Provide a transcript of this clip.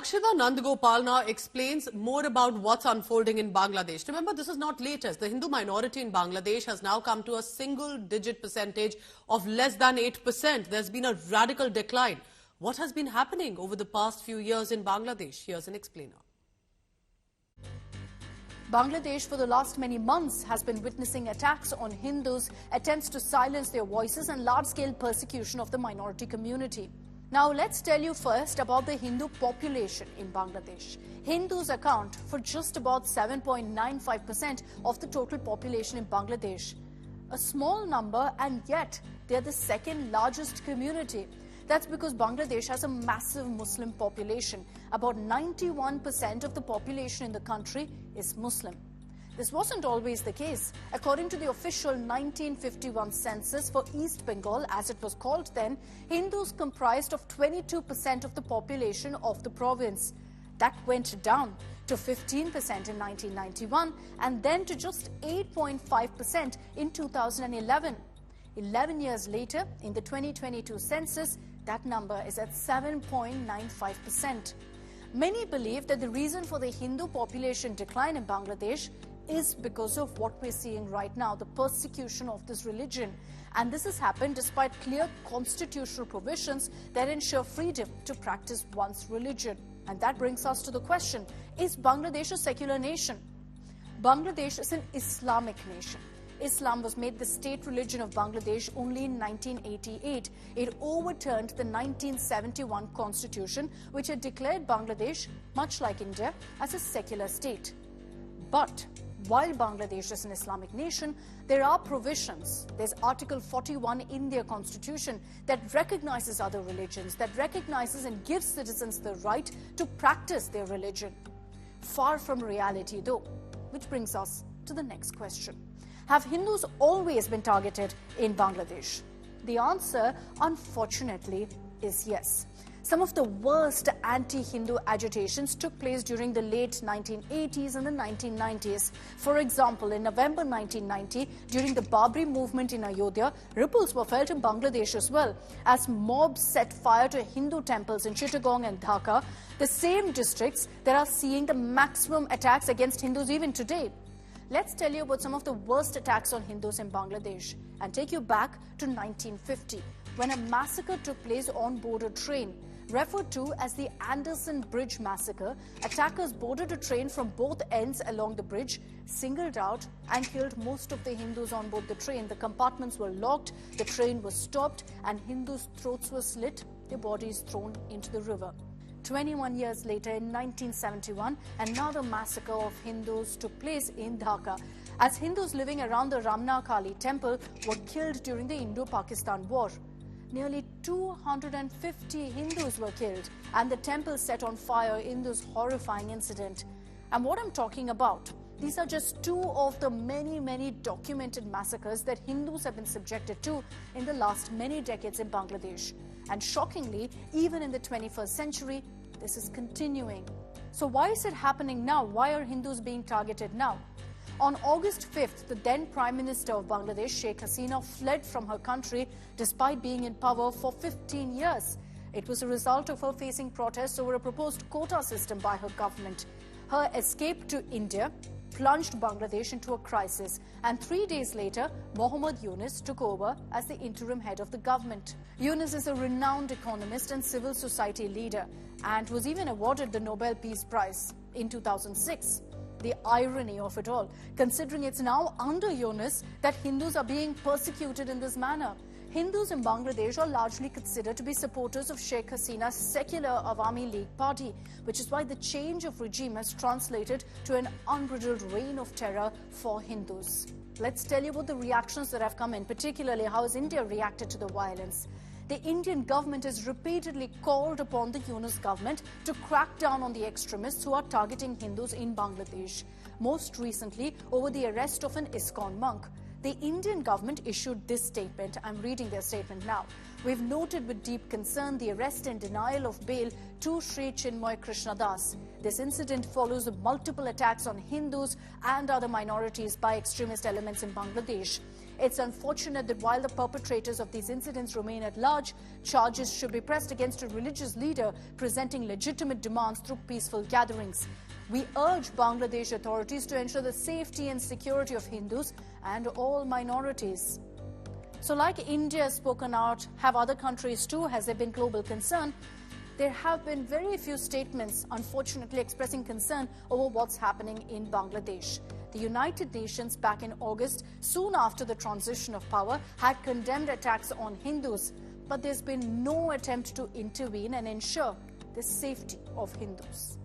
Lakshita Nandagopal now explains more about what's unfolding in Bangladesh. Remember, this is not latest. The Hindu minority in Bangladesh has now come to a single-digit percentage of less than 8%. There's been a radical decline. What has been happening over the past few years in Bangladesh? Here's an explainer. Bangladesh for the last many months has been witnessing attacks on Hindus, attempts to silence their voices and large-scale persecution of the minority community. Now let's tell you first about the Hindu population in Bangladesh. Hindus account for just about 7.95% of the total population in Bangladesh. A small number, and yet they're the second largest community. That's because Bangladesh has a massive Muslim population. About 91% of the population in the country is Muslim. This wasn't always the case. According to the official 1951 census for East Bengal, as it was called then, Hindus comprised of 22% of the population of the province. That went down to 15% in 1991 and then to just 8.5% in 2011. 11 years later, in the 2022 census, that number is at 7.95%. Many believe that the reason for the Hindu population decline in Bangladesh is because of what we're seeing right now, the persecution of this religion. And this has happened despite clear constitutional provisions that ensure freedom to practice one's religion. And that brings us to the question, is Bangladesh a secular nation? Bangladesh is an Islamic nation. Islam was made the state religion of Bangladesh only in 1988. It overturned the 1971 constitution, which had declared Bangladesh, much like India, as a secular state. But while Bangladesh is an Islamic nation, there are provisions. There's Article 41 in their constitution that recognizes other religions, that recognizes and gives citizens the right to practice their religion. Far from reality, though, which brings us to the next question. Have Hindus always been targeted in Bangladesh? The answer, unfortunately, is yes. Some of the worst anti-Hindu agitations took place during the late 1980s and the 1990s. For example, in November 1990, during the Babri movement in Ayodhya, ripples were felt in Bangladesh as well, as mobs set fire to Hindu temples in Chittagong and Dhaka, the same districts that are seeing the maximum attacks against Hindus even today. Let's tell you about some of the worst attacks on Hindus in Bangladesh and take you back to 1950, when a massacre took place on board a train. Referred to as the Anderson Bridge Massacre, attackers boarded a train from both ends along the bridge, singled out and killed most of the Hindus on board the train. The compartments were locked, the train was stopped, and Hindus' throats were slit, their bodies thrown into the river. 21 years later, in 1971, another massacre of Hindus took place in Dhaka, as Hindus living around the Ramna Kali temple were killed during the Indo-Pakistan War. Nearly 250 Hindus were killed and the temple set on fire in this horrifying incident. And what I'm talking about, these are just two of the many documented massacres that Hindus have been subjected to in the last many decades in Bangladesh. And shockingly, even in the 21st century, this is continuing. So why is it happening now? Why are Hindus being targeted now? On August 5th, the then Prime Minister of Bangladesh, Sheikh Hasina, fled from her country despite being in power for 15 years. It was a result of her facing protests over a proposed quota system by her government. Her escape to India plunged Bangladesh into a crisis, and 3 days later, Mohammad Yunus took over as the interim head of the government. Yunus is a renowned economist and civil society leader and was even awarded the Nobel Peace Prize in 2006. The irony of it all, considering it's now under Yunus that Hindus are being persecuted in this manner. Hindus in Bangladesh are largely considered to be supporters of Sheikh Hasina's secular Awami League party, which is why the change of regime has translated to an unbridled reign of terror for Hindus. Let's tell you about the reactions that have come in, particularly how has India reacted to the violence. The Indian government has repeatedly called upon the Yunus government to crack down on the extremists who are targeting Hindus in Bangladesh. Most recently, over the arrest of an ISKCON monk. The Indian government issued this statement. I'm reading their statement now. We've noted with deep concern the arrest and denial of bail to Sri Chinmoy Krishnadas. This incident follows multiple attacks on Hindus and other minorities by extremist elements in Bangladesh. It's unfortunate that while the perpetrators of these incidents remain at large, charges should be pressed against a religious leader presenting legitimate demands through peaceful gatherings. We urge Bangladesh authorities to ensure the safety and security of Hindus and all minorities. So like India has spoken out, have other countries too? Has there been global concern? There have been very few statements, unfortunately, expressing concern over what's happening in Bangladesh. The United Nations back in August, soon after the transition of power, had condemned attacks on Hindus, but there's been no attempt to intervene and ensure the safety of Hindus.